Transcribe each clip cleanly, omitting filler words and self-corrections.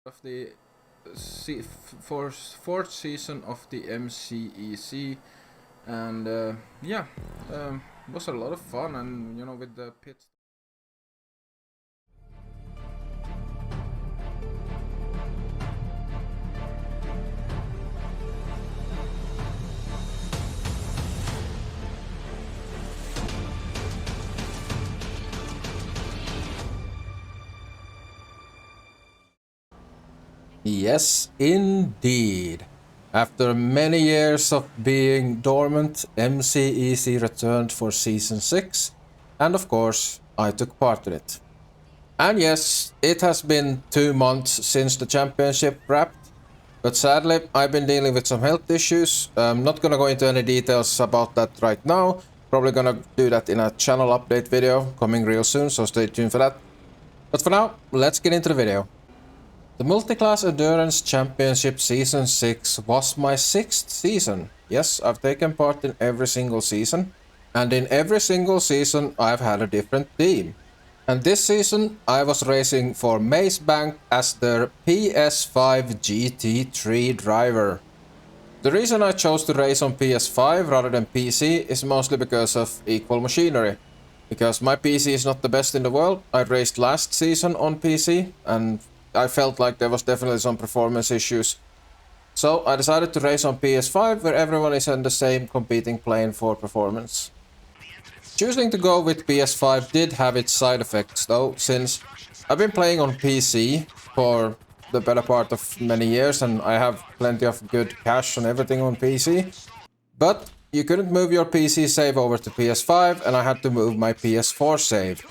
of the fourth season of the MCEC, and yeah, it was a lot of fun, and with the pit. Yes, indeed. After many years of being dormant, MCEC returned for Season 6, and of course, I took part in it. And yes, it has been 2 months since the championship wrapped, but sadly, I've been dealing with some health issues. I'm not gonna go into any details about that right now. Probably gonna do that in a channel update video coming real soon, so stay tuned for that. But for now, let's get into the video. The Multiclass Endurance Championship Season 6 was my 6th season. Yes, I've taken part in every single season. And in every single season I've had a different team. And this season I was racing for Maze Bank as their PS5 GT3 driver. The reason I chose to race on PS5 rather than PC is mostly because of equal machinery. Because my PC is not the best in the world. I raced last season on PC and I felt like there was definitely some performance issues. So I decided to race on PS5 where everyone is on the same competing plane for performance. Choosing to go with PS5 did have its side effects though, since I've been playing on PC for the better part of many years and I have plenty of good cash and everything on PC. But you couldn't move your PC save over to PS5 and I had to move my PS4 save,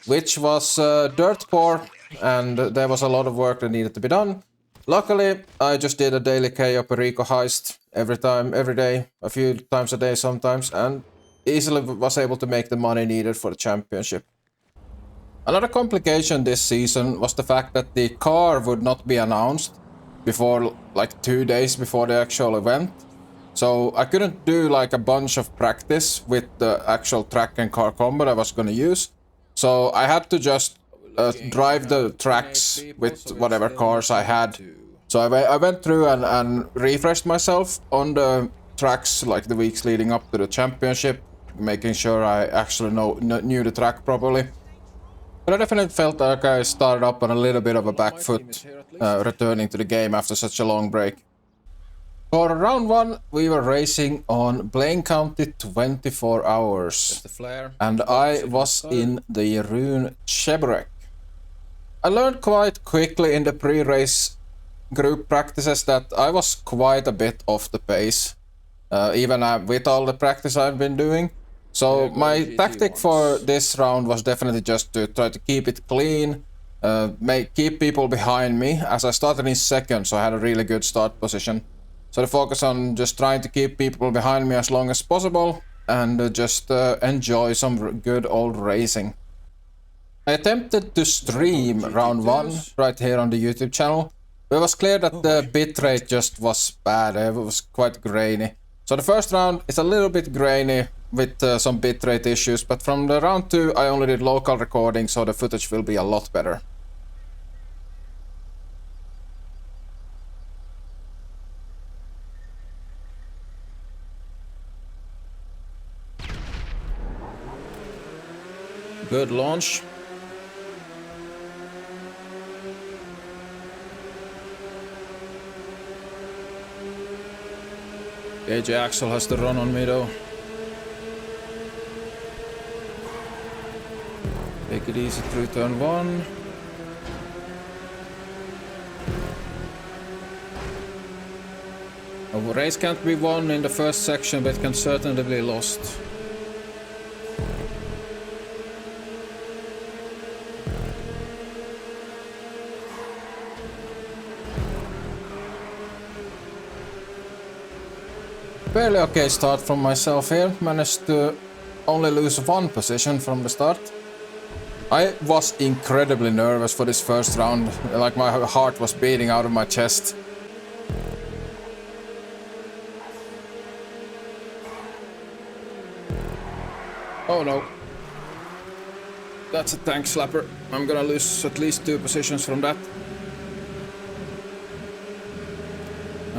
which was dirt poor and there was a lot of work that needed to be done. Luckily, I just did a daily KO Perico heist every day, a few times a day sometimes, and easily was able to make the money needed for the championship. Another complication this season was the fact that the car would not be announced before like 2 days before the actual event. So I couldn't do like a bunch of practice with the actual track and car combo I was gonna use. So I had to just drive the tracks with whatever cars I had. So I went through and refreshed myself on the tracks like the weeks leading up to the championship, making sure I actually knew the track properly. But I definitely felt like I started up on a little bit of a back foot, returning to the game after such a long break. For round 1, we were racing on Blaine County 24 hours, and I was in the Rune Cheburek. I learned quite quickly in the pre-race group practices that I was quite a bit off the pace, even with all the practice I've been doing. So my tactic for this round was definitely just to try to keep it clean, keep people behind me, as I started in second, so I had a really good start position. So to focus on just trying to keep people behind me as long as possible, and just enjoy some good old racing. I attempted to stream round 1 right here on the YouTube channel, but it was clear that the bitrate just was bad, it was quite grainy. So the first round is a little bit grainy with some bitrate issues, but from the round 2 I only did local recording, so the footage will be a lot better. Good launch. AJ Axel has the run on me though. Take it easy through turn 1. A race can't be won in the first section, but can certainly be lost. Fairly okay start from myself here, managed to only lose 1 position from the start. I was incredibly nervous for this first round, like my heart was beating out of my chest. Oh no. That's a tank slapper. I'm gonna lose at least 2 positions from that.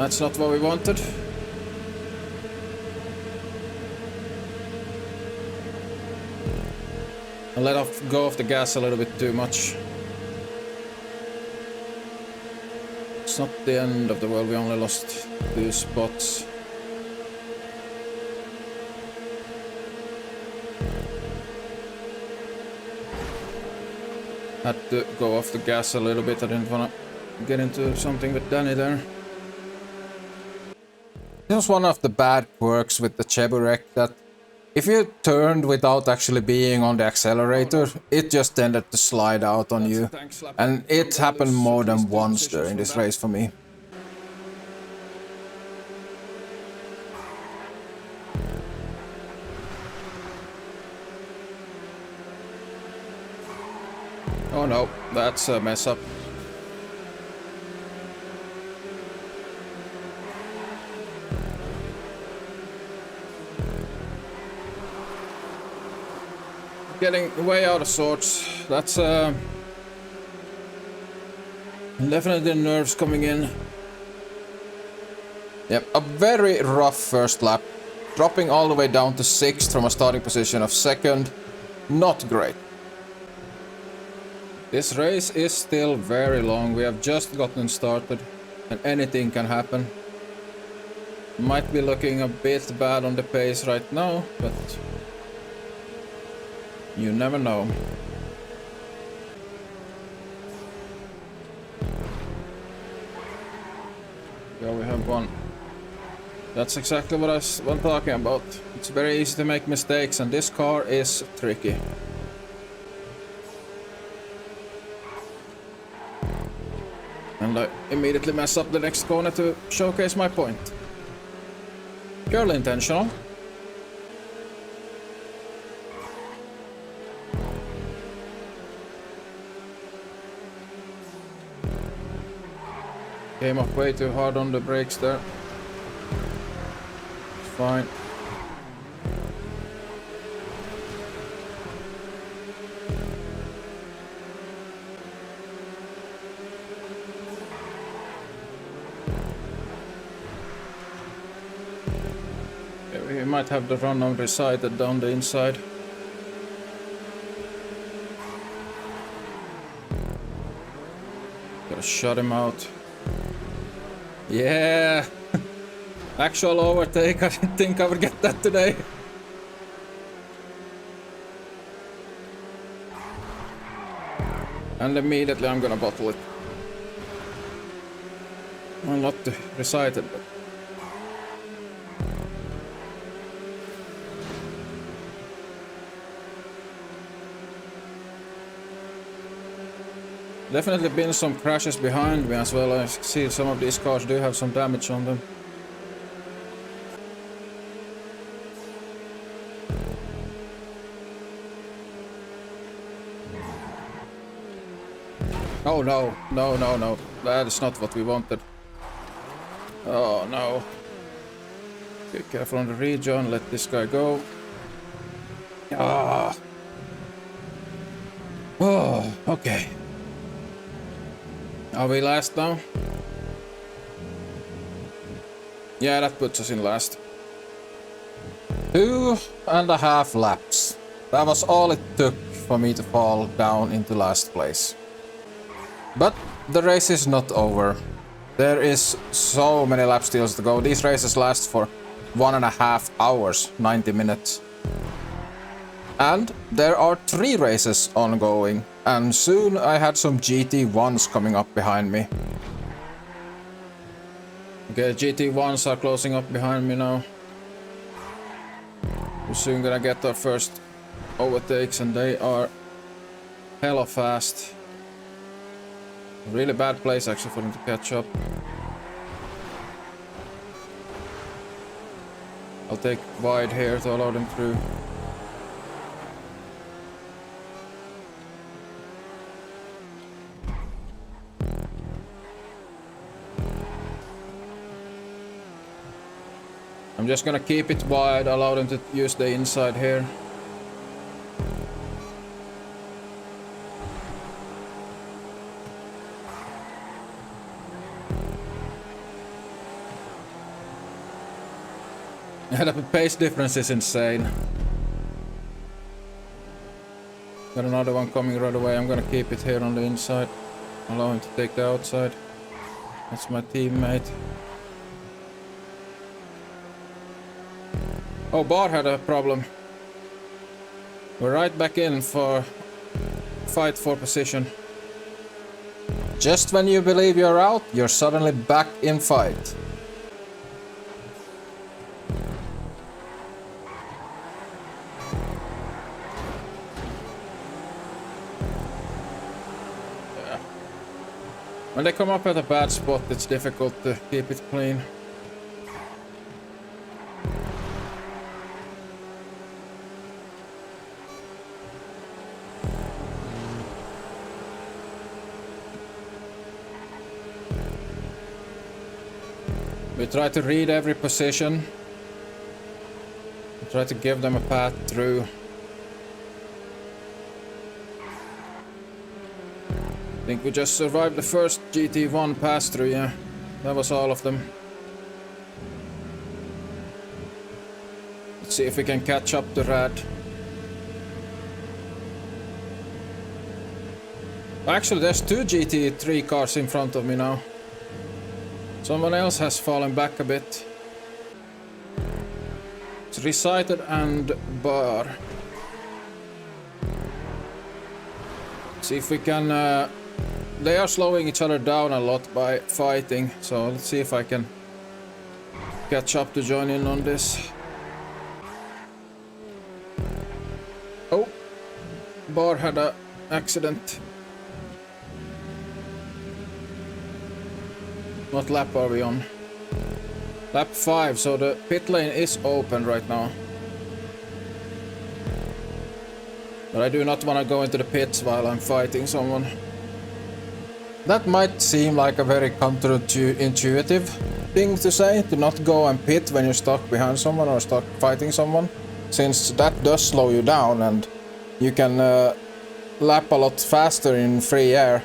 That's not what we wanted. I let go of the gas a little bit too much. It's not the end of the world, we only lost 2 spots. Had to go off the gas a little bit, I didn't want to get into something with Danny there. This was one of the bad quirks with the Cheburek, that if you turned without actually being on the accelerator, it just tended to slide out on you. And it happened more than once during this race for me. Oh no, that's a mess up. Getting way out of sorts. That's definitely nerves coming in. Yep, a very rough first lap. Dropping all the way down to 6th from a starting position of 2nd. Not great. This race is still very long. We have just gotten started and anything can happen. Might be looking a bit bad on the pace right now, but you never know. Yeah, we have one. That's exactly what I'm talking about. It's very easy to make mistakes and this car is tricky. And I immediately mess up the next corner to showcase my point. Purely intentional. Came off way too hard on the brakes there. Fine. Yeah, we might have the run on recited down the inside. Gotta shut him out. Yeah! Actual overtake, I didn't think I would get that today. And immediately I'm gonna bottle it. Well, not to recite it, but... Definitely been some crashes behind me as well. I see some of these cars do have some damage on them. Oh no, no, no, no. That is not what we wanted. Oh no. Be careful on the region, let this guy go. Ah. Oh, okay. Are we last now? Yeah, that puts us in last. 2.5 laps. That was all it took for me to fall down into last place. But the race is not over. There is so many lap steals to go. These races last for 1.5 hours, 90 minutes. And there are 3 races ongoing, and soon I had some GT1s coming up behind me. Okay, GT1s are closing up behind me now. We're soon gonna get our first overtakes and they are hella fast. Really bad place actually for them to catch up. I'll take wide here to allow them through. I'm just gonna keep it wide, allow them to use the inside here. Yeah, the pace difference is insane. Got another one coming right away. I'm gonna keep it here on the inside. Allow him to take the outside. That's my teammate. Oh, Bar had a problem. We're right back in for fight for position. Just when you believe you're out, you're suddenly back in fight. Yeah. When they come up at a bad spot, it's difficult to keep it clean. We try to read every position. We try to give them a path through. I think we just survived the first GT1 pass through, yeah. That was all of them. Let's see if we can catch up to Rad. Actually, there's two GT3 cars in front of me now. Someone else has fallen back a bit. It's Recited and Bar. See if we can... they are slowing each other down a lot by fighting, so let's see if I can catch up to join in on this. Oh! Bar had an accident. What lap are we on? Lap 5, so the pit lane is open right now. But I do not want to go into the pits while I'm fighting someone. That might seem like a very counterintuitive thing to say, to not go and pit when you're stuck behind someone or stuck fighting someone, since that does slow you down and you can lap a lot faster in free air.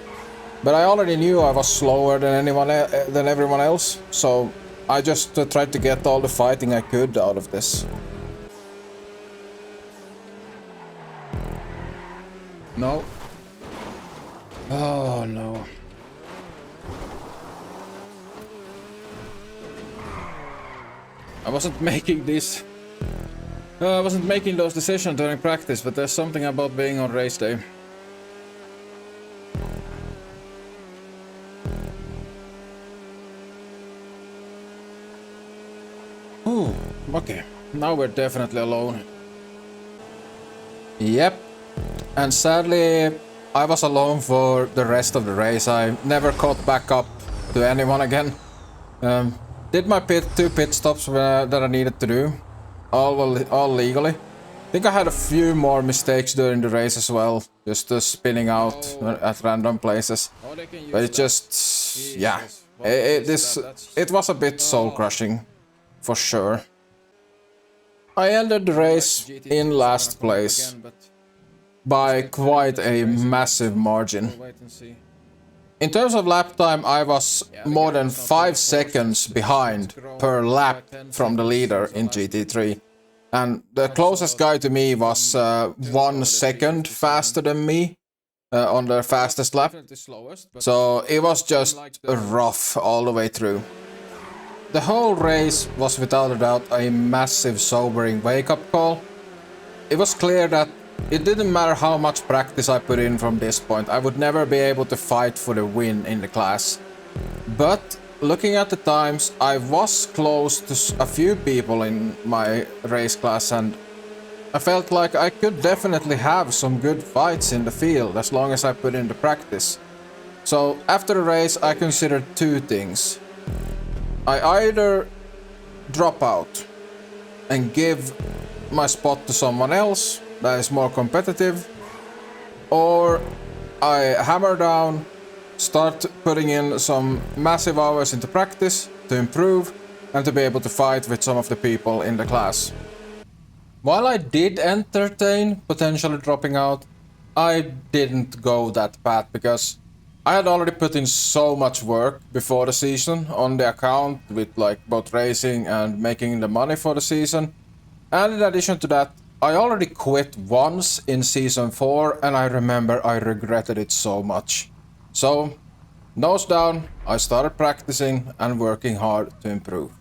But I already knew I was slower than everyone else, so I just tried to get all the fighting I could out of this. No. Oh no. I wasn't making this. I wasn't making those decisions during practice, but there's something about being on race day. Ooh, okay. Now we're definitely alone. Yep. And sadly, I was alone for the rest of the race. I never caught back up to anyone again. Did my two pit stops that I needed to do, all legally. I think I had a few more mistakes during the race as well, just spinning out at random places. But it just, yeah, it was a bit soul crushing, for sure. I ended the race in last place by quite a massive margin. In terms of lap time, I was more than 5 seconds behind per lap from the leader in GT3. And the closest guy to me was 1 second faster than me on the fastest lap. So it was just rough all the way through. The whole race was without a doubt a massive sobering wake-up call. It was clear that it didn't matter how much practice I put in from this point, I would never be able to fight for the win in the class. But looking at the times, I was close to a few people in my race class, and I felt like I could definitely have some good fights in the field as long as I put in the practice. So after the race, I considered two things. I either drop out and give my spot to someone else that is more competitive, or I hammer down, start putting in some massive hours into practice to improve and to be able to fight with some of the people in the class. While I did entertain potentially dropping out, I didn't go that path because I had already put in so much work before the season on the account with like both racing and making the money for the season. And in addition to that, I already quit once in season 4 and I remember I regretted it so much. So, nose down, I started practicing and working hard to improve.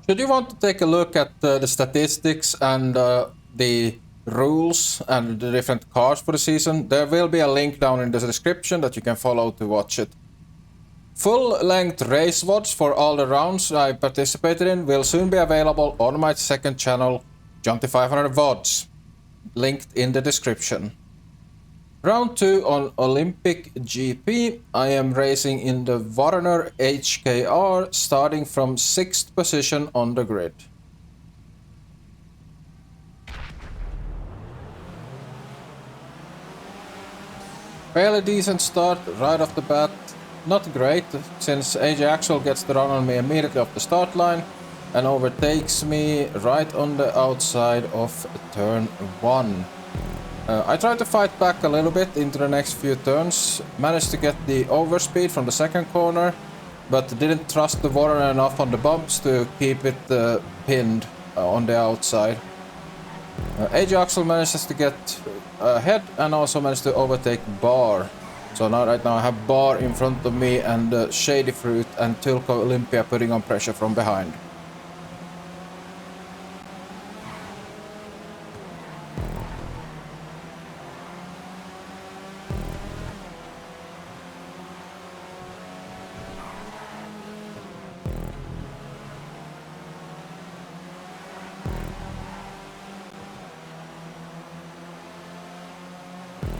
Should you want to take a look at the statistics and the rules and the different cars for the season, there will be a link down in the description that you can follow to watch it. Full-length race VODs for all the rounds I participated in will soon be available on my second channel, Jonty 500 VODs, linked in the description. Round 2 on Olympic GP, I am racing in the Warner HKR, starting from 6th position on the grid. Fairly decent start right off the bat. Not great, since AJ Axel gets the run on me immediately off the start line and overtakes me right on the outside of turn 1. I tried to fight back a little bit into the next few turns, managed to get the overspeed from the second corner, but didn't trust the Warner enough on the bumps to keep it pinned on the outside. AJ Axel manages to get ahead and also managed to overtake Bar. So now right now I have Bar in front of me and Shady Fruit and Tilko Olympia putting on pressure from behind.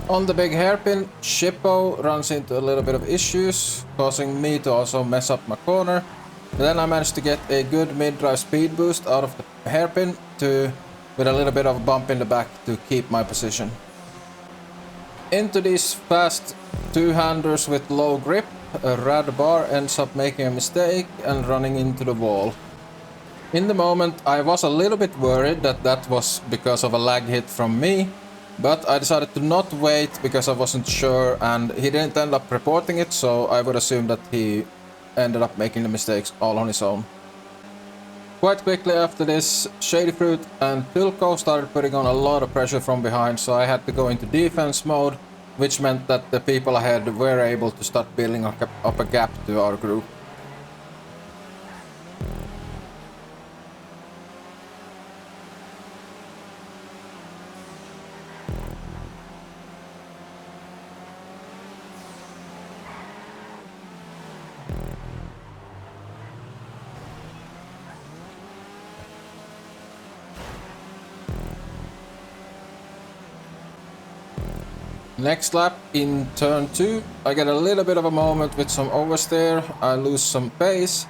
On the big hairpin, Shippo runs into a little bit of issues, causing me to also mess up my corner. Then I managed to get a good mid-drive speed boost out of the hairpin with a little bit of a bump in the back to keep my position. Into these fast two-handers with low grip, Rad Bar ends up making a mistake and running into the wall. In the moment, I was a little bit worried that that was because of a lag hit from me, but I decided to not wait because I wasn't sure, and he didn't end up reporting it, so I would assume that he ended up making the mistakes all on his own. Quite quickly after this, Shady Fruit and Tilko started putting on a lot of pressure from behind, so I had to go into defense mode, which meant that the people ahead were able to start building up a gap to our group. Next lap, in turn 2, I get a little bit of a moment with some oversteer, I lose some pace,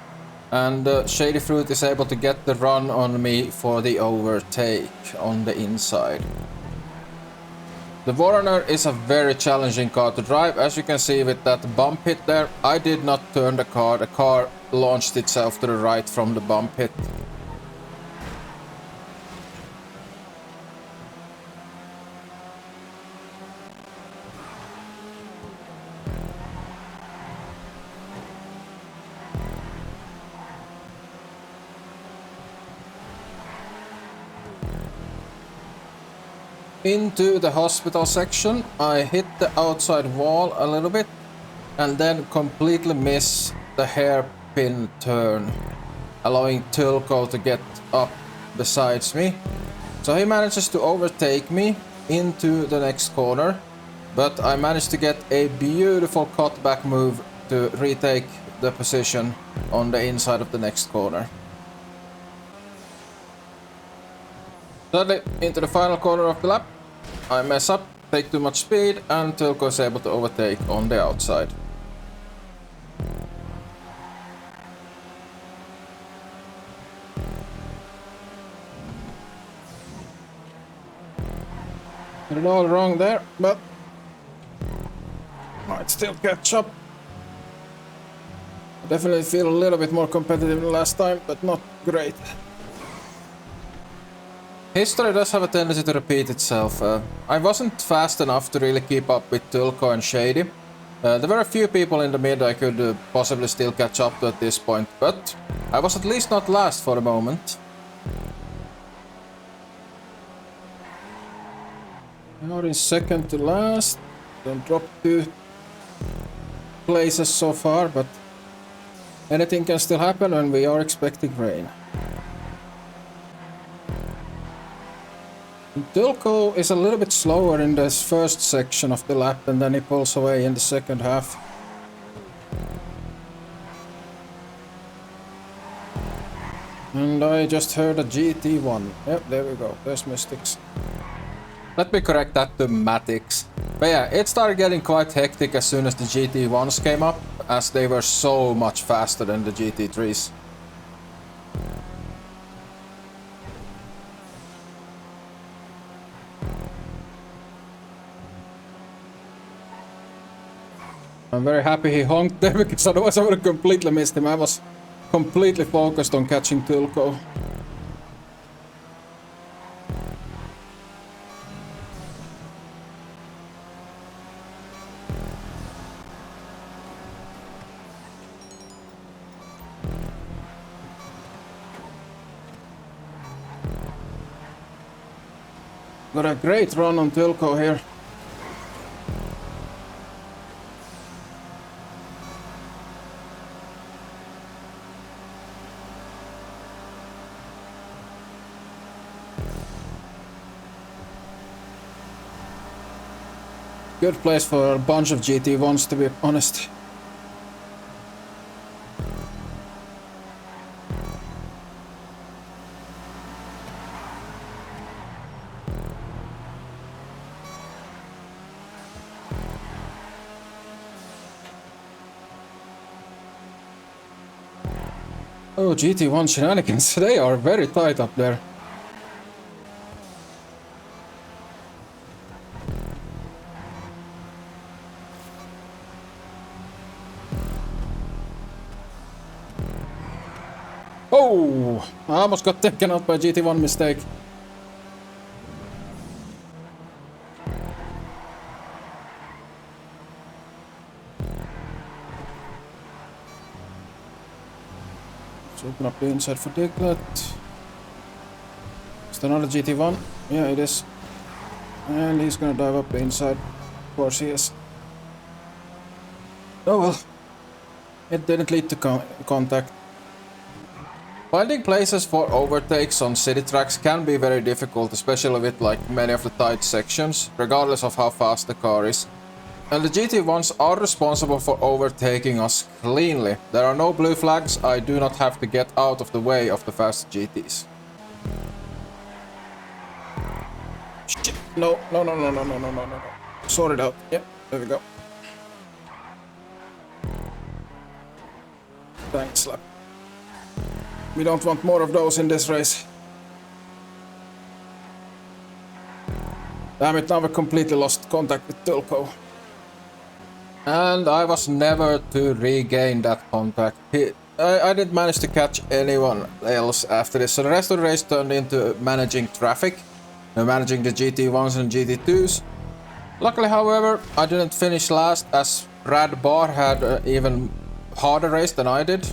and Shady Fruit is able to get the run on me for the overtake on the inside. The Warner is a very challenging car to drive, as you can see with that bump hit there. I did not turn the car launched itself to the right from the bump hit. Into the hospital section, I hit the outside wall a little bit and then completely miss the hairpin turn, allowing Tilko to get up besides me. So he manages to overtake me into the next corner, but I managed to get a beautiful cutback move to retake the position on the inside of the next corner. Thirdly, into the final corner of the lap, I mess up, take too much speed, and Tilko is able to overtake on the outside. Did it all wrong there, but might still catch up. I definitely feel a little bit more competitive than last time, but not great. History does have a tendency to repeat itself. I wasn't fast enough to really keep up with Tilko and Shady, There were a few people in the mid I could possibly still catch up to at this point, but I was at least not last for the moment. Now in second to last. Don't drop 2 places so far, but anything can still happen when we are expecting rain. Dulko is a little bit slower in this first section of the lap, and then he pulls away in the second half. And I just heard a GT1. Yep, there we go. There's Mystics. Let me correct that to Matix. But yeah, it started getting quite hectic as soon as the GT1s came up, as they were so much faster than the GT3s. I'm very happy he honked there, because otherwise I would have completely missed him. I was completely focused on catching Tulko. Got a great run on Tulko here. Good place for a bunch of GT1s, to be honest. Oh, GT1 shenanigans, they are very tight up there. Oh, I almost got taken out by GT1 mistake. Let's open up the inside for Diglett. Is there another GT1? Yeah, it is. And he's gonna dive up the inside. Of course he is. Oh well. It didn't lead to contact. Finding places for overtakes on city tracks can be very difficult, especially with like many of the tight sections, regardless of how fast the car is. And the GT1s are responsible for overtaking us cleanly. There are no blue flags, I do not have to get out of the way of the fast GTs. Shit. No. Sort it out. Yep, there we go. Thanks, slap. We don't want more of those in this race. Damn it, now we completely lost contact with Tulko. And I was never to regain that contact. I didn't manage to catch anyone else after this, so the rest of the race turned into managing traffic, managing the GT1s and GT2s. Luckily, however, I didn't finish last, as Brad Barr had an even harder race than I did.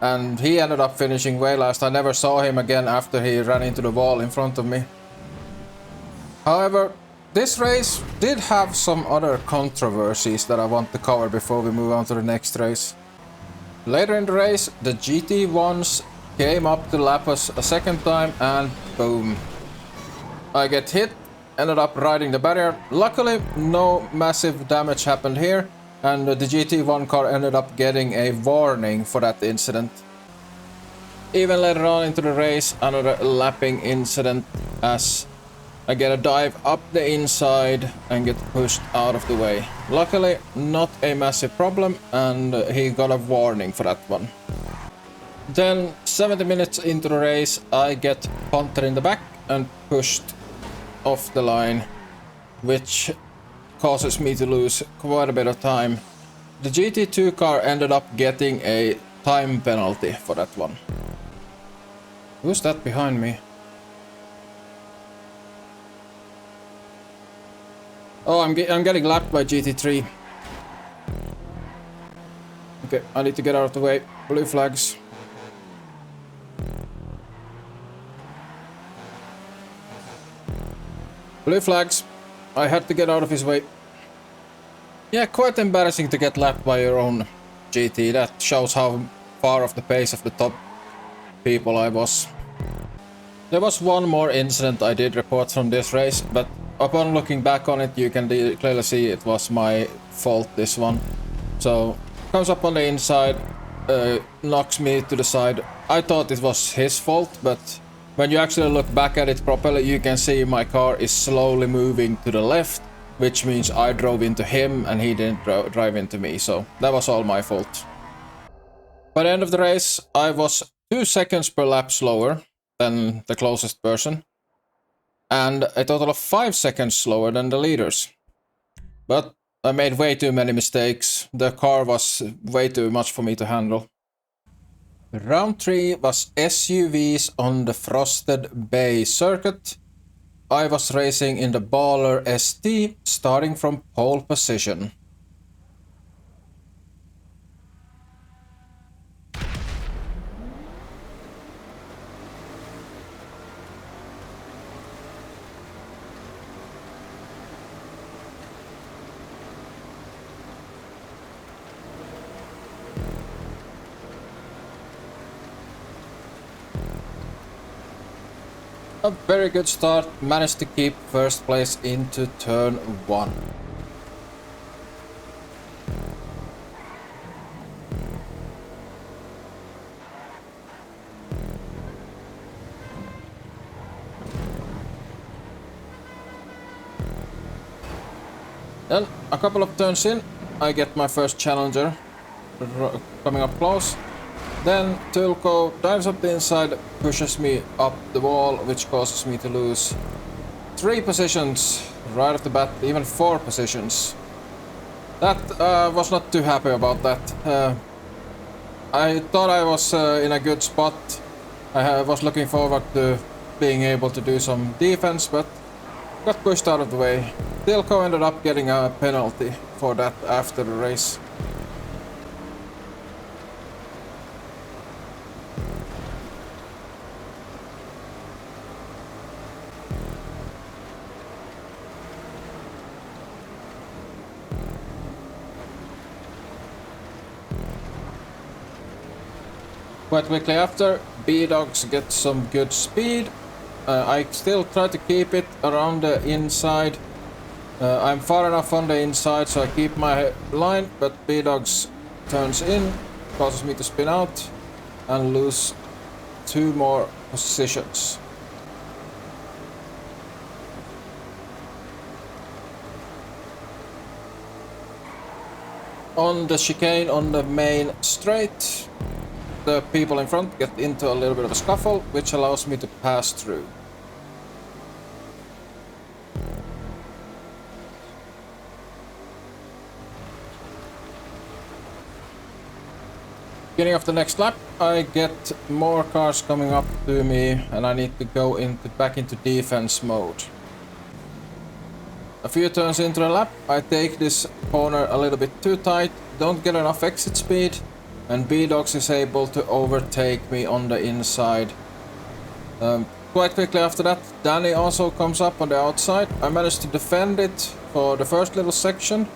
And he ended up finishing way last. I never saw him again after he ran into the wall in front of me. However, this race did have some other controversies that I want to cover before we move on to the next race. Later in the race, the GT1s came up to lap us a second time, and boom. I get hit, ended up riding the barrier. Luckily, no massive damage happened here. And the GT1 car ended up getting a warning for that incident. Even later on into the race, another lapping incident, as I get a dive up the inside and get pushed out of the way. Luckily, not a massive problem, and he got a warning for that one. Then, 70 minutes into the race, I get punted in the back and pushed off the line, which causes me to lose quite a bit of time. The GT2 car ended up getting a time penalty for that one. Who's that behind me? Oh, I'm getting lapped by GT3. Okay, I need to get out of the way. Blue flags. Blue flags. I had to get out of his way. Yeah, quite embarrassing to get lapped by your own GT. That shows how far off the pace of the top people I was. There was one more incident I did report from this race, but upon looking back on it, you can clearly see it was my fault, this one. So, comes up on the inside, knocks me to the side. I thought it was his fault, but when you actually look back at it properly, you can see my car is slowly moving to the left, which means I drove into him and he didn't drive into me, so that was all my fault. By the end of the race, I was 2 seconds per lap slower than the closest person, and a total of 5 seconds slower than the leaders. But I made way too many mistakes. The car was way too much for me to handle. Round 3 was SUVs on the Frosted Bay circuit. I was racing in the Baller ST, starting from pole position. A very good start, managed to keep first place into turn 1. Then, a couple of turns in, I get my first challenger coming up close. Then Tulko dives up the inside, pushes me up the wall, which causes me to lose 3 positions right off the bat, even 4 positions. That was not too happy about that. I thought I was in a good spot. I was looking forward to being able to do some defense, but got pushed out of the way. Tilko ended up getting a penalty for that after the race. Quite quickly after, B-Dogs get some good speed. I still try to keep it around the inside. I'm far enough on the inside so I keep my line, but B-Dogs turns in, causes me to spin out and lose 2 more positions. On the chicane on the main straight, the people in front get into a little bit of a scuffle, which allows me to pass through. Beginning of the next lap, I get more cars coming up to me and I need to go back into defense mode. A few turns into the lap, I take this corner a little bit too tight, don't get enough exit speed, and B-Dogs is able to overtake me on the inside. Quite quickly after that, Danny also comes up on the outside. I managed to defend it for the first little section,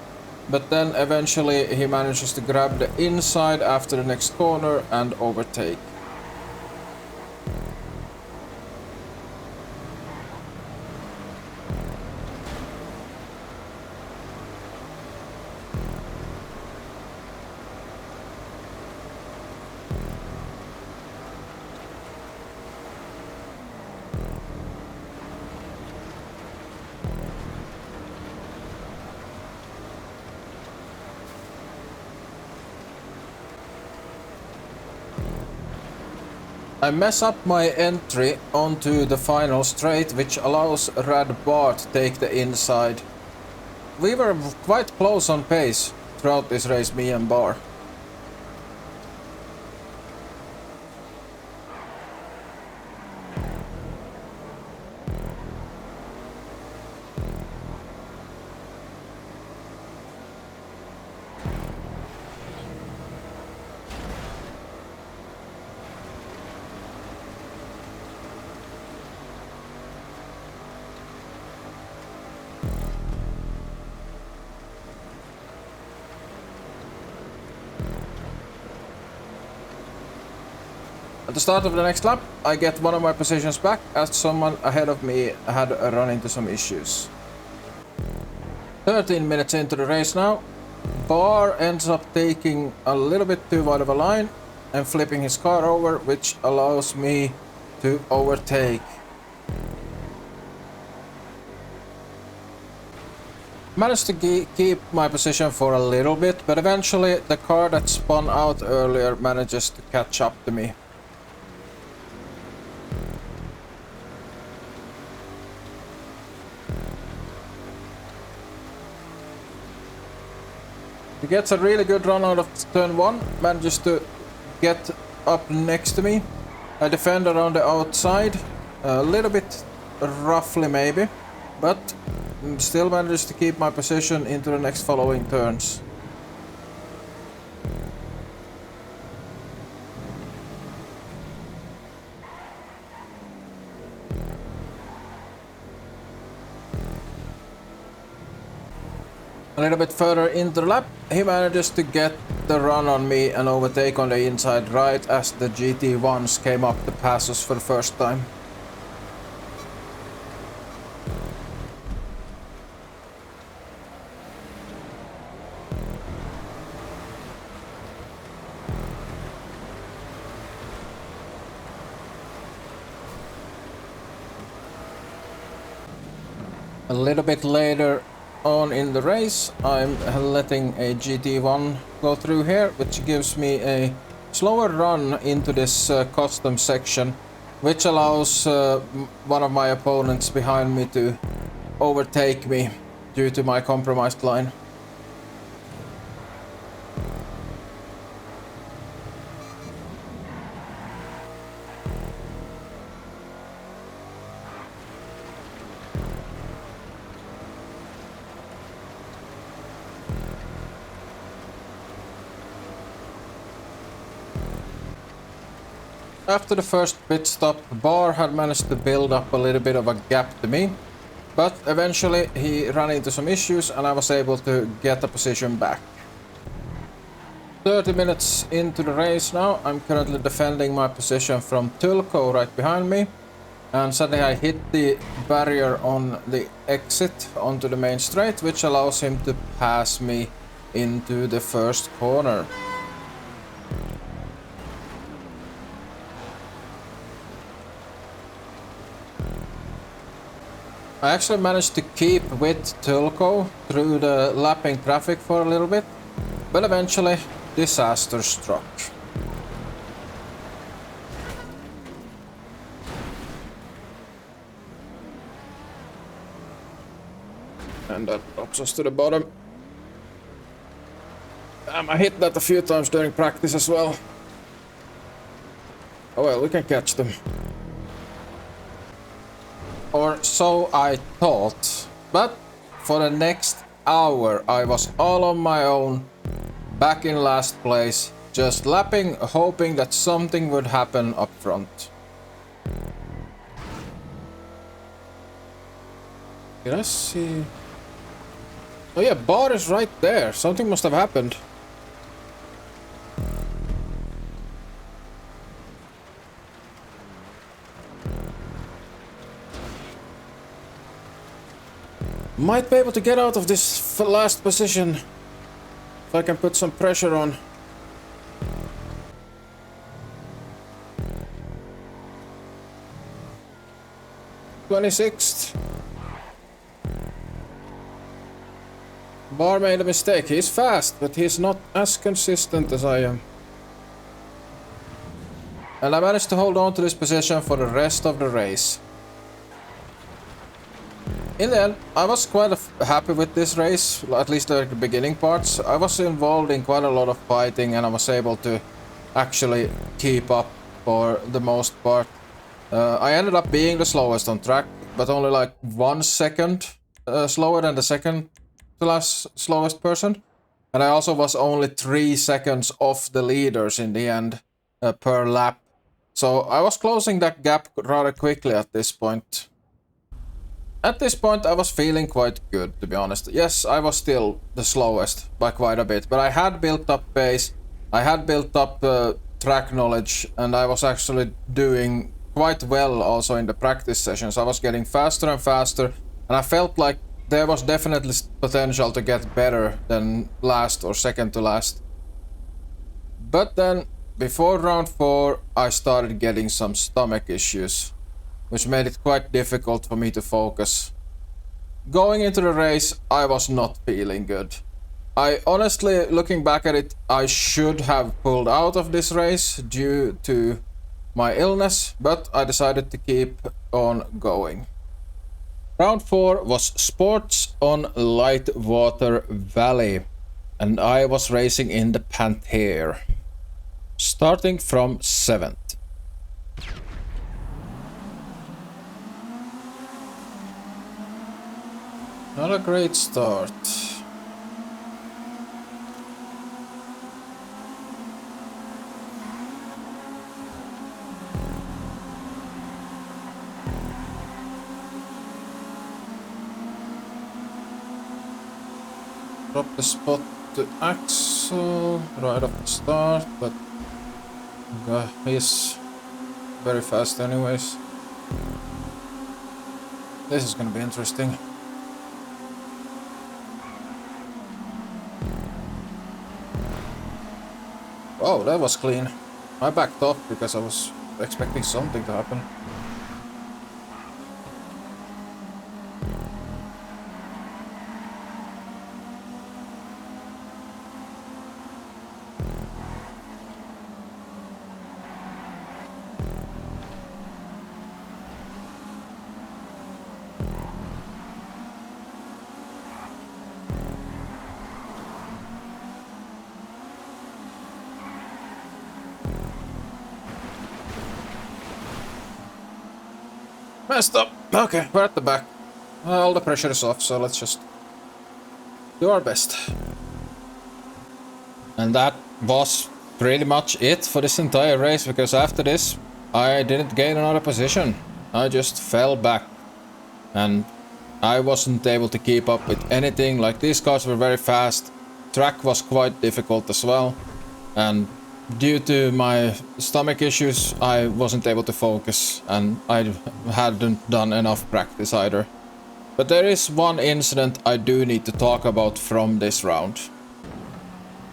but then eventually he manages to grab the inside after the next corner and overtake. I mess up my entry onto the final straight, which allows Rad Bar to take the inside. We were quite close on pace throughout this race, me and Bar. At the start of the next lap, I get one of my positions back as someone ahead of me had run into some issues. 13 minutes into the race now, Barr ends up taking a little bit too wide of a line and flipping his car over, which allows me to overtake. Managed to keep my position for a little bit, but eventually the car that spun out earlier manages to catch up to me. He gets a really good run out of turn 1, manages to get up next to me. I defend around the outside, a little bit roughly maybe, but still manages to keep my position into the next following turns. A little bit further into the lap, he manages to get the run on me and overtake on the inside right as the GT1s came up to pass us for the first time. A little bit later on in the race, I'm letting a GT1 go through here, which gives me a slower run into this custom section, which allows one of my opponents behind me to overtake me due to my compromised line. After the first pit stop, Barr had managed to build up a little bit of a gap to me, but eventually he ran into some issues and I was able to get a position back. 30 minutes into the race now, I'm currently defending my position from Tulko right behind me, and suddenly I hit the barrier on the exit onto the main straight, which allows him to pass me into the first corner. I actually managed to keep with Tulko through the lapping traffic for a little bit, but eventually disaster struck. And that drops us to the bottom. I hit that a few times during practice as well. Oh well, we can catch them. Or so I thought, but for the next hour I was all on my own, back in last place, just lapping, hoping that something would happen up front. Did I see? Oh yeah, Barr is right there, something must have happened. Might be able to get out of this last position if I can put some pressure on. "26th. Barr made a mistake. He's fast, but he's not as consistent as I am. And I managed to hold on to this position for the rest of the race. In the end, I was quite happy with this race, at least the beginning parts. I was involved in quite a lot of fighting and I was able to actually keep up for the most part. I ended up being the slowest on track, but only like 1 second slower than the second to last slowest person. And I also was only 3 seconds off the leaders in the end per lap. So I was closing that gap rather quickly at this point. At this point I was feeling quite good, to be honest. Yes, I was still the slowest by quite a bit, but I had built up pace. I had built up track knowledge, and I was actually doing quite well also in the practice sessions. I was getting faster and faster, and I felt like there was definitely potential to get better than last or second to last. But then, before round 4, I started getting some stomach issues, which made it quite difficult for me to focus. Going into the race, I was not feeling good. I honestly, looking back at it, I should have pulled out of this race due to my illness, but I decided to keep on going. Round 4 was sports on Lightwater Valley, and I was racing in the Panther, starting from 7th. Not a great start. Drop the spot to Axel right off the start, but he's very fast anyways. This is gonna be interesting. Oh, that was clean. I backed off because I was expecting something to happen. Messed up. Okay, we're at the back. All the pressure is off, so let's just do our best. And that was pretty much it for this entire race, because after this I didn't gain another position. I just fell back and I wasn't able to keep up with anything. Like, these cars were very fast. Track was quite difficult as well, and due to my stomach issues, I wasn't able to focus, and I hadn't done enough practice either. But there is one incident I do need to talk about from this round.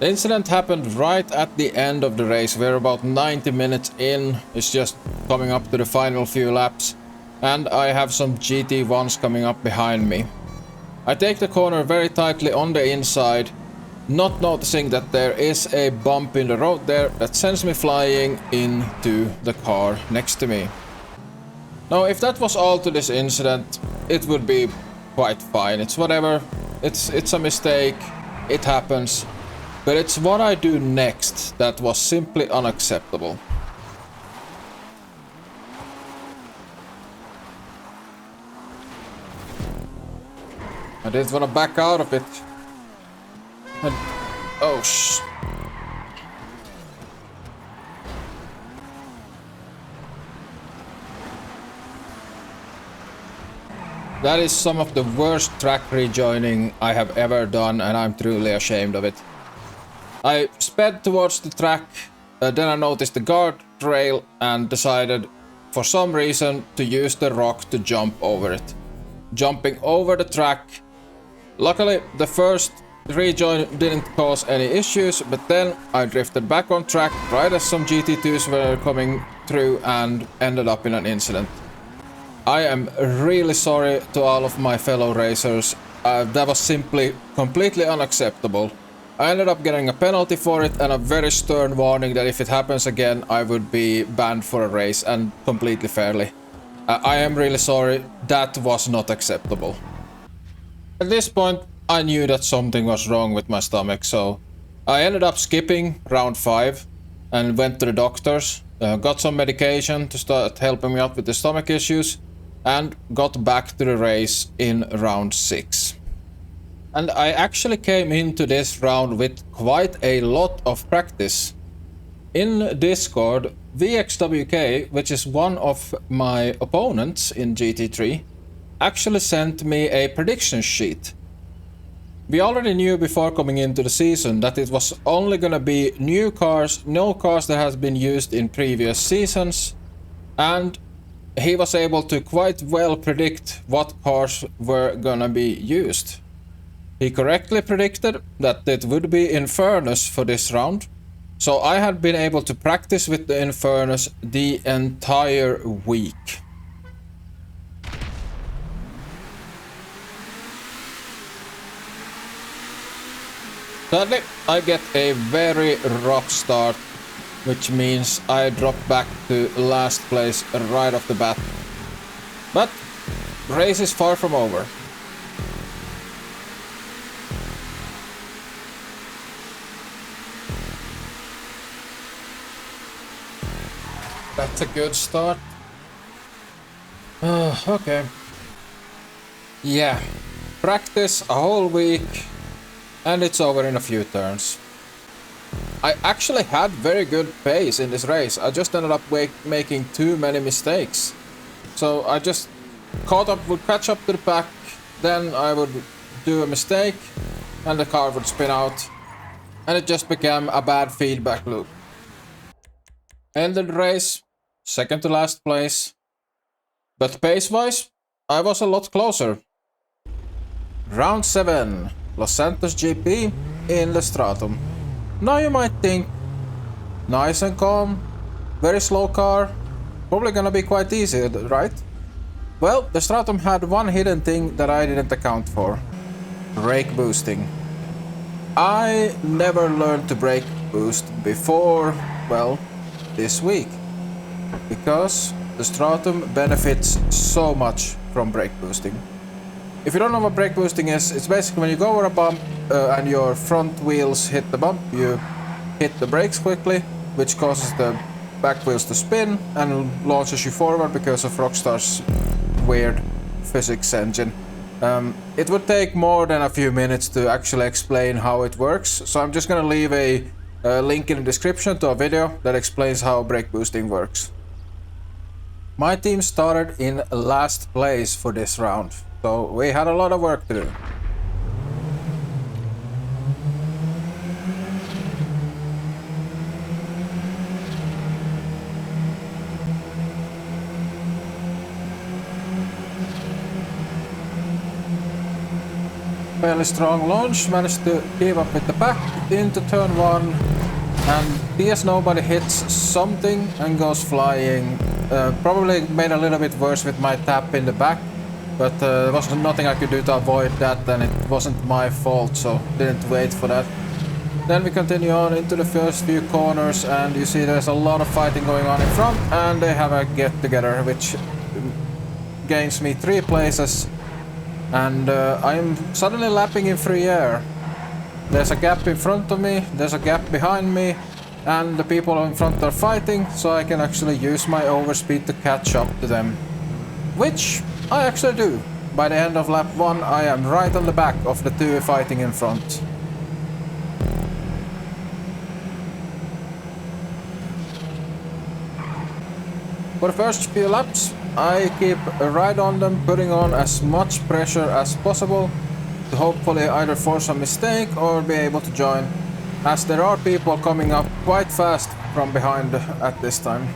The incident happened right at the end of the race. We're about 90 minutes in. It's just coming up to the final few laps, and I have some GT1s coming up behind me. I take the corner very tightly on the inside, not noticing that there is a bump in the road there that sends me flying into the car next to me. Now, if that was all to this incident, it would be quite fine. It's whatever. It's a mistake. It happens. But it's what I do next that was simply unacceptable. I didn't want to back out of it. Oh, that is some of the worst track rejoining I have ever done, and I'm truly ashamed of it. I sped towards the track, then I noticed the guardrail and decided, for some reason, to use the rock to jump over it. Jumping over the track. Luckily, the first rejoin didn't cause any issues, but then I drifted back on track right as some GT2s were coming through and ended up in an incident. I am really sorry to all of my fellow racers. That was simply completely unacceptable. I ended up getting a penalty for it and a very stern warning that if it happens again, I would be banned for a race, and completely fairly. I am really sorry. That was not acceptable. At this point, I knew that something was wrong with my stomach, so I ended up skipping round 5 and went to the doctors, got some medication to start helping me out with the stomach issues, and got back to the race in round 6. And I actually came into this round with quite a lot of practice. In Discord, VXWK, which is one of my opponents in GT3, actually sent me a prediction sheet. We already knew before coming into the season that it was only gonna be new cars, no cars that has been used in previous seasons, and he was able to quite well predict what cars were gonna be used. He correctly predicted that it would be Infernus for this round, so I had been able to practice with the Infernus the entire week. Sadly, I get a very rough start, which means I drop back to last place right off the bat. But race is far from over. That's a good start. Okay. Yeah. Practice a whole week and it's over in a few turns. I actually had very good pace in this race. I just ended up making too many mistakes. So I just would catch up to the pack, then I would do a mistake and the car would spin out. And it just became a bad feedback loop. Ended the race, second to last place. But pace-wise, I was a lot closer. Round 7, Los Santos GP in the Stratum. Now you might think, nice and calm, very slow car, probably gonna be quite easy, right? Well, the Stratum had one hidden thing that I didn't account for. Brake boosting. I never learned to brake boost before, well, this week. Because the Stratum benefits so much from brake boosting. If you don't know what brake boosting is, it's basically when you go over a bump and your front wheels hit the bump, you hit the brakes quickly, which causes the back wheels to spin and launches you forward because of Rockstar's weird physics engine. It would take more than a few minutes to actually explain how it works, so I'm just gonna leave a link in the description to a video that explains how brake boosting works. My team started in last place for this round. So we had a lot of work to do. Fairly strong launch, managed to keep up with the pack into turn 1 and PS Nobody hits something and goes flying. Probably made a little bit worse with my tap in the back. But there was nothing I could do to avoid that, and it wasn't my fault, so didn't wait for that. Then we continue on into the first few corners, and you see there's a lot of fighting going on in front, and they have a get-together, which gains me 3 places. And I'm suddenly lapping in free air. There's a gap in front of me, there's a gap behind me, and the people in front are fighting, so I can actually use my overspeed to catch up to them. Which I actually do. By the end of lap 1, I am right on the back of the 2 fighting in front. For the first few laps, I keep right on them, putting on as much pressure as possible to hopefully either force a mistake or be able to join, as there are people coming up quite fast from behind at this time.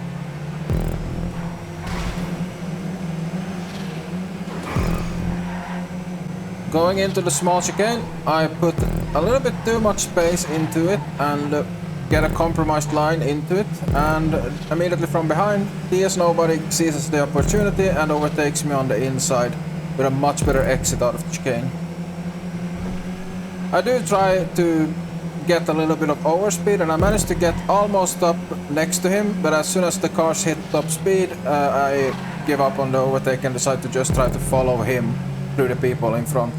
Going into the small chicane, I put a little bit too much space into it and get a compromised line into it, and immediately from behind, PS Nobody seizes the opportunity and overtakes me on the inside with a much better exit out of the chicane. I do try to get a little bit of overspeed and I managed to get almost up next to him, but as soon as the cars hit top speed, I give up on the overtake and decide to just try to follow him through the people in front.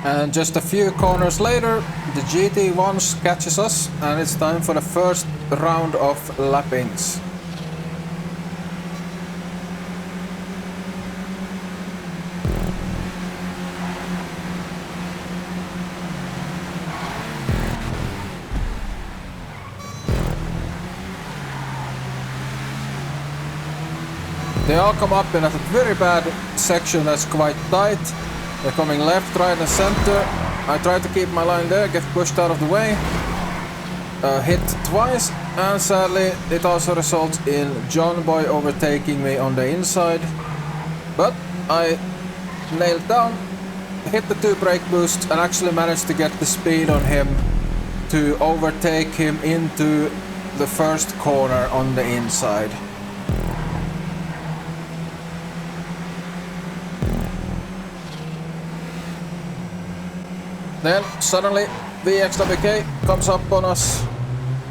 And just a few corners later, the GT1 catches us and it's time for the first round of lappings. They all come up in a very bad section that's quite tight. They're coming left, right, and center. I try to keep my line there, get pushed out of the way. Hit twice, and sadly it also results in John Boy overtaking me on the inside. But I nailed down, hit the 2 brake boosts, and actually managed to get the speed on him to overtake him into the first corner on the inside. Then suddenly VXWK comes up on us.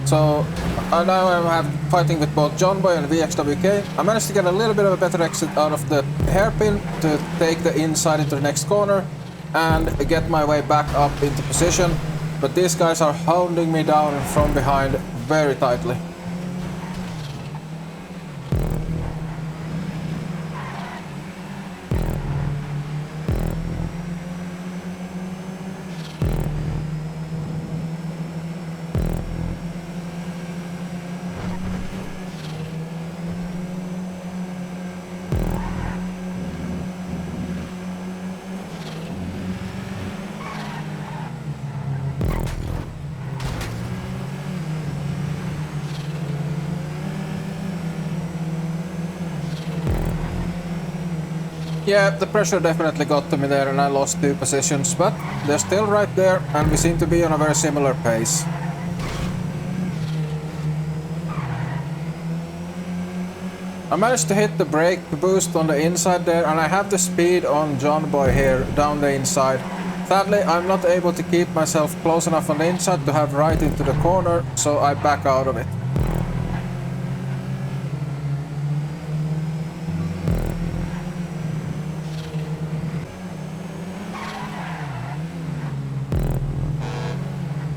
So now I'm fighting with both John Boy and VXWK. I managed to get a little bit of a better exit out of the hairpin to take the inside into the next corner and get my way back up into position. But these guys are hounding me down from behind very tightly. Yeah, the pressure definitely got to me there and I lost 2 positions, but they're still right there and we seem to be on a very similar pace. I managed to hit the brake boost on the inside there and I have the speed on John Boy here down the inside. Sadly, I'm not able to keep myself close enough on the inside to have right into the corner, so I back out of it.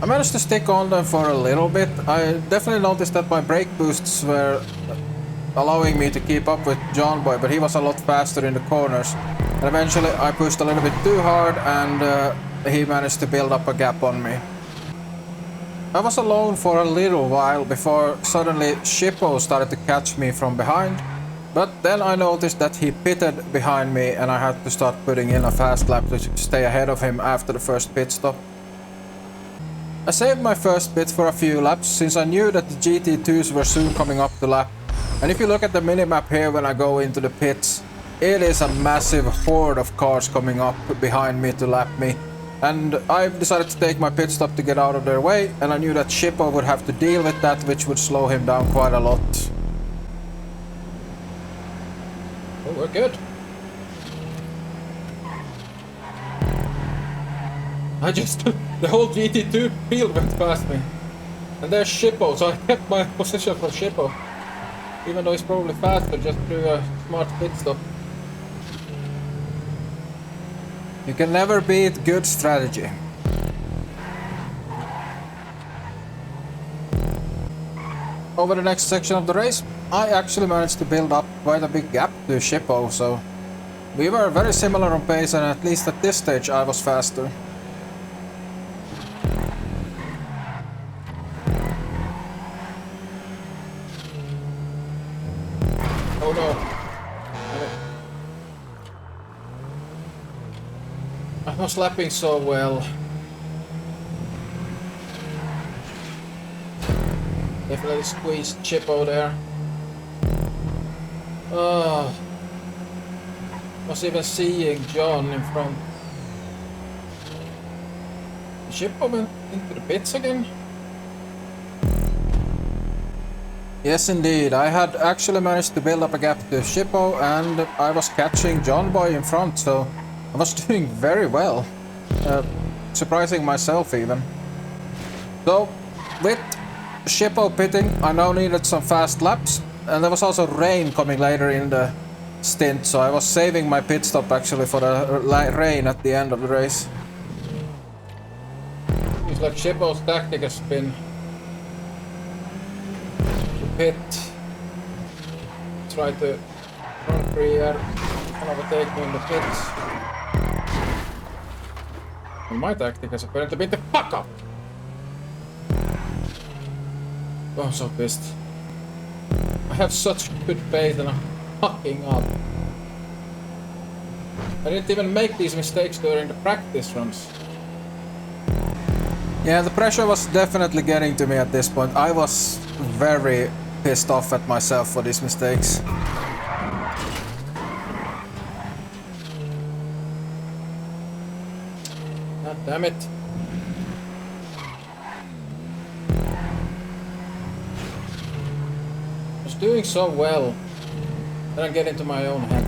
I managed to stick on them for a little bit. I definitely noticed that my brake boosts were allowing me to keep up with John Boy, but he was a lot faster in the corners. And eventually I pushed a little bit too hard and he managed to build up a gap on me. I was alone for a little while before suddenly Shippo started to catch me from behind. But then I noticed that he pitted behind me and I had to start putting in a fast lap to stay ahead of him after the first pit stop. I saved my first pit for a few laps since I knew that the GT2s were soon coming up the lap. And if you look at the minimap here when I go into the pits, it is a massive horde of cars coming up behind me to lap me. And I decided to take my pit stop to get out of their way, and I knew that Shippo would have to deal with that, which would slow him down quite a lot. Oh, we're good. The whole GT2 field went past me. And there's Shippo, so I kept my position for Shippo. Even though he's probably faster, just through a smart pit stop. You can never beat good strategy. Over the next section of the race, I actually managed to build up quite a big gap to Shippo, so we were very similar on pace, and at least at this stage I was faster. Oh no. I was lapping so well. Definitely squeezed Shippo there. Oh. Was even seeing John in front. Shippo went into the pits again? Yes, indeed. I had actually managed to build up a gap to Shippo and I was catching John Boy in front, so I was doing very well. Surprising myself even. So, with Shippo pitting, I now needed some fast laps, and there was also rain coming later in the stint, so I was saving my pit stop actually for the rain at the end of the race. It's like Shippo's tactic has been pit, try to run free air and overtake me in the pits. And my tactic has apparently been the fuck up! Oh, I'm so pissed. I have such good pace and fucking up. I didn't even make these mistakes during the practice runs. Yeah, the pressure was definitely getting to me at this point. I was very pissed off at myself for these mistakes. God damn it. I was doing so well. Then I get into my own head.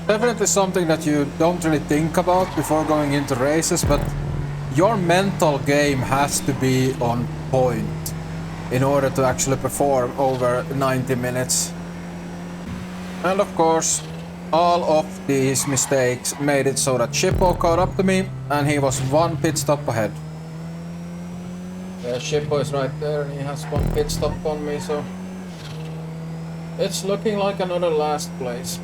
Definitely something that you don't really think about before going into races, but your mental game has to be on point in order to actually perform over 90 minutes. And of course, all of these mistakes made it so that Shippo caught up to me and he was one pit stop ahead. Yeah, Shippo is right there and he has one pit stop on me, so it's looking like another last place.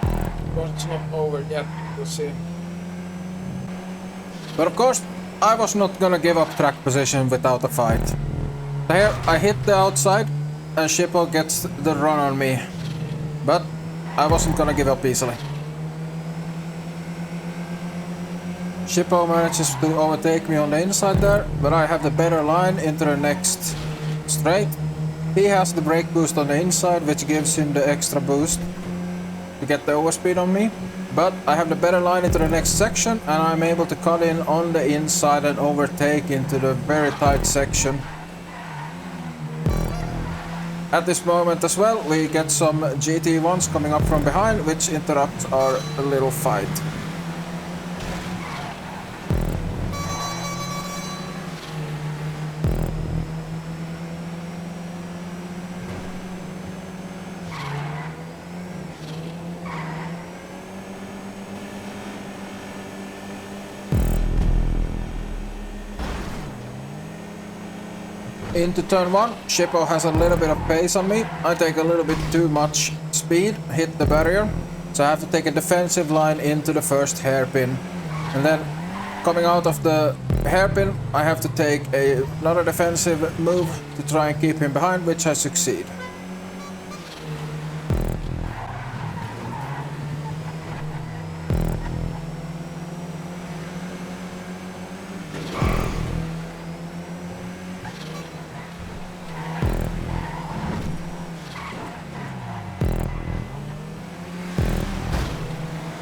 Of course, it's not over yet, we'll see. But of course, I was not gonna give up track position without a fight. Here, I hit the outside and Shippo gets the run on me. But I wasn't gonna give up easily. Shippo manages to overtake me on the inside there, but I have the better line into the next straight. He has the brake boost on the inside, which gives him the extra boost to get the overspeed on me. But I have the better line into the next section and I'm able to cut in on the inside and overtake into the very tight section. At this moment as well, we get some GT1s coming up from behind, which interrupts our little fight. Into turn 1, Shippo has a little bit of pace on me. I take a little bit too much speed, hit the barrier. So I have to take a defensive line into the first hairpin. And then coming out of the hairpin, I have to take another defensive move to try and keep him behind, which I succeed.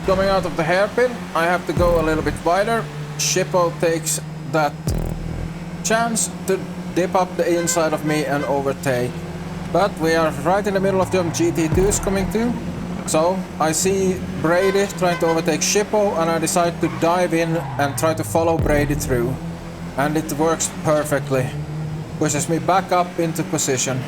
Coming out of the hairpin, I have to go a little bit wider. Shippo takes that chance to dip up the inside of me and overtake. But we are right in the middle of the GT2s coming to. So I see Brady trying to overtake Shippo and I decide to dive in and try to follow Brady through. And it works perfectly. Pushes me back up into position.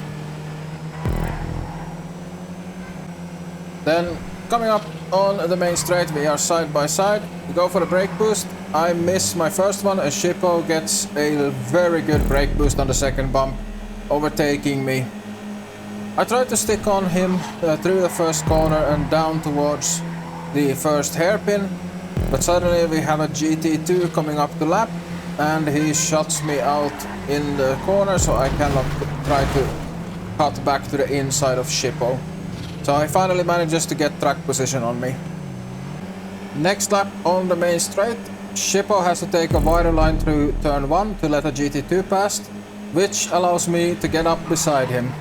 Then coming up on the main straight, we are side by side. We go for the brake boost. I miss my first one and Shippo gets a very good brake boost on the second bump, overtaking me. I try to stick on him through the first corner and down towards the first hairpin, but suddenly we have a GT2 coming up the lap and he shuts me out in the corner, so I cannot try to cut back to the inside of Shippo. So he finally manages to get track position on me. Next lap on the main straight, Shippo has to take a wider line through turn 1 to let a GT2 pass, which allows me to get up beside him.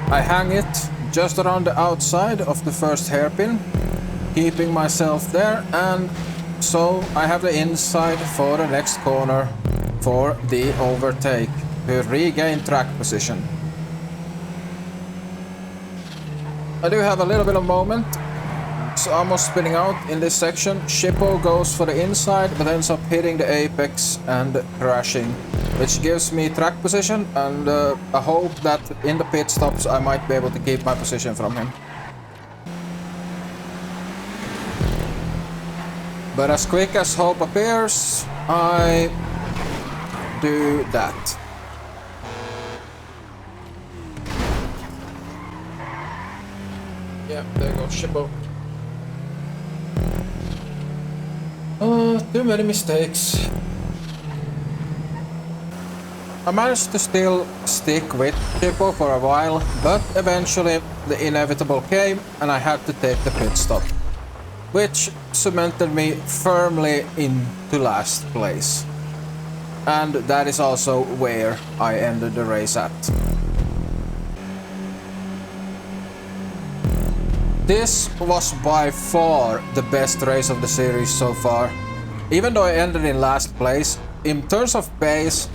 I hang it just around the outside of the first hairpin, keeping myself there, and so I have the inside for the next corner for the overtake to regain track position. I do have a little bit of moment. It's almost spinning out in this section. Shippo goes for the inside but ends up hitting the apex and crashing, which gives me track position and a hope that in the pit stops I might be able to keep my position from him. But as quick as hope appears, I do that. Yeah, there goes Shippo. Too many mistakes. I managed to still stick with Chippo for a while, but eventually the inevitable came and I had to take the pit stop, which cemented me firmly into last place. And that is also where I ended the race at. This was by far the best race of the series so far. Even though I ended in last place, in terms of pace,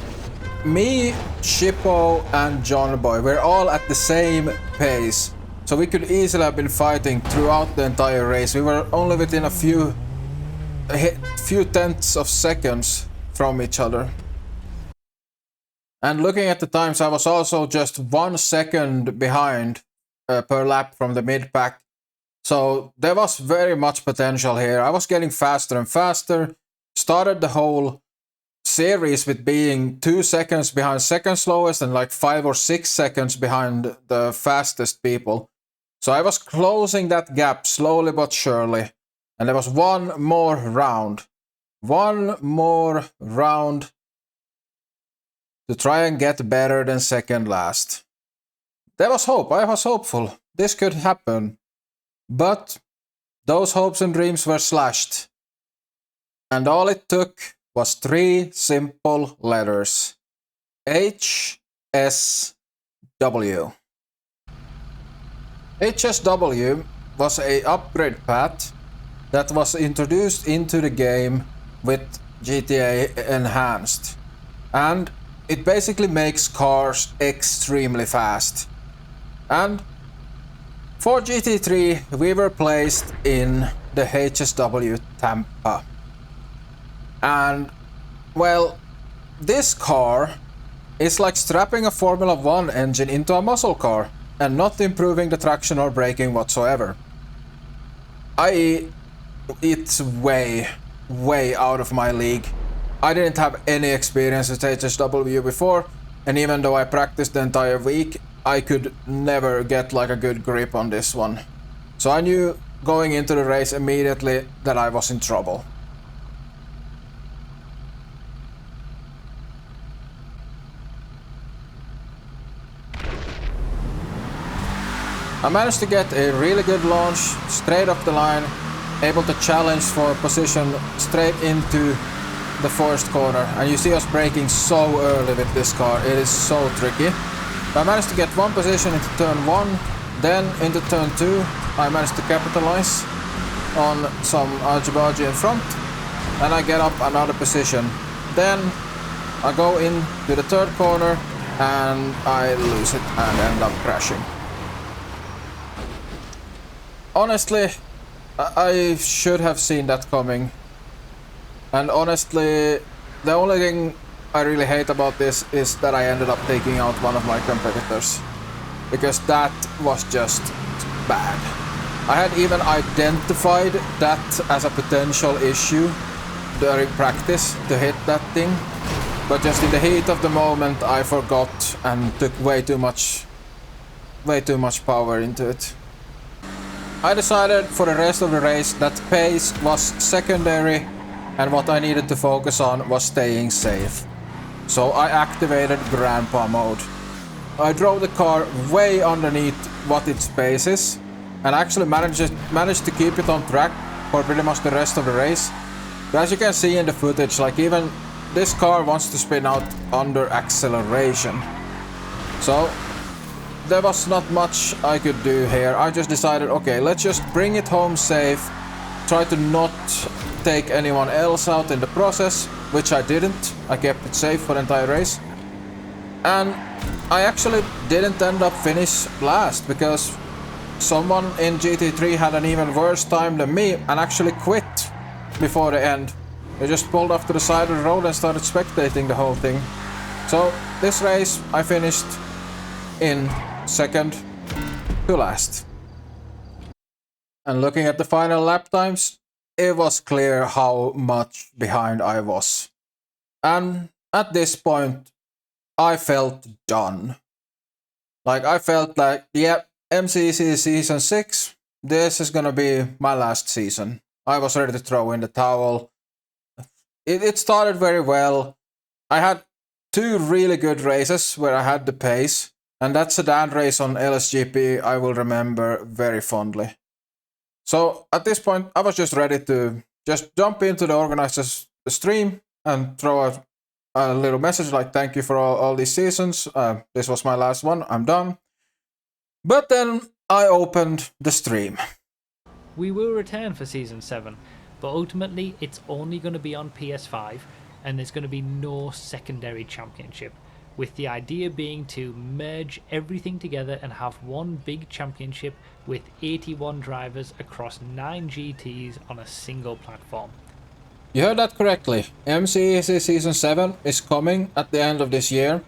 me, Shippo, and John Boy were all at the same pace. So we could easily have been fighting throughout the entire race. We were only within a few tenths of seconds from each other. And looking at the times, I was also just 1 second behind per lap from the mid-pack. So there was very much potential here. I was getting faster and faster. Started the whole series with being 2 seconds behind second slowest and like 5 or 6 seconds behind the fastest people. So I was closing that gap slowly but surely. And there was one more round. One more round to try and get better than second last. There was hope. I was hopeful. This could happen. But those hopes and dreams were slashed. And all it took was 3 simple letters. HSW. HSW was a upgrade path that was introduced into the game with GTA Enhanced. And it basically makes cars extremely fast. And for GT3, we were placed in the HSW Tampa. And, well, this car is like strapping a Formula 1 engine into a muscle car and not improving the traction or braking whatsoever. I.e., it's way out of my league. I didn't have any experience with HSW before, and even though I practiced the entire week, I could never get like a good grip on this one. So I knew going into the race immediately that I was in trouble. I managed to get a really good launch, straight up the line, able to challenge for position straight into the first corner. And you see us braking so early with this car, it is so tricky. I managed to get one position into turn 1, then into turn 2 I managed to capitalize on some argy-bargy in front, and I get up another position. Then I go into the third corner and I lose it and end up crashing. Honestly, I should have seen that coming. And honestly, the only thing I really hate about this is that I ended up taking out one of my competitors. Because that was just bad. I had even identified that as a potential issue during practice to hit that thing. But just in the heat of the moment I forgot and took way too much power into it. I decided for the rest of the race that pace was secondary and what I needed to focus on was staying safe. So I activated Grandpa mode. I drove the car way underneath what its pace is and actually managed to keep it on track for pretty much the rest of the race. But as you can see in the footage, like even this car wants to spin out under acceleration. So there was not much I could do here. I just decided, okay, let's just bring it home safe, try to not take anyone else out in the process, which I didn't. I kept it safe for the entire race. And I actually didn't end up finish last because someone in GT3 had an even worse time than me and actually quit before the end. They just pulled off to the side of the road and started spectating the whole thing. So this race I finished in second to last. And looking at the final lap times, it was clear how much behind I was. And at this point, I felt done. Like I felt like, yeah, MCEC season 6, this is gonna be my last season. I was ready to throw in the towel. It started very well. I had two really good races where I had the pace, and that sedan race on LSGP I will remember very fondly. So at this point, I was just ready to just jump into the organizer's stream and throw a little message like, thank you for all these seasons. This was my last one. I'm done. But then I opened the stream. We will return for Season 7, but ultimately it's only going to be on PS5 and there's going to be no secondary championship, with the idea being to merge everything together and have one big championship with 81 drivers across 9 GTs on a single platform. You heard that correctly. MCEC Season 7 is coming at the end of this year,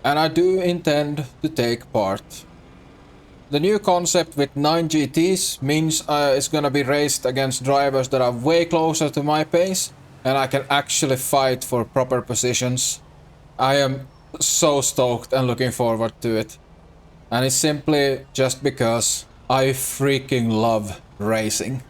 and I do intend to take part. The new concept with 9 GTs means it's gonna be raced against drivers that are way closer to my pace, and I can actually fight for proper positions. I am so stoked and looking forward to it. And it's simply just because I freaking love racing.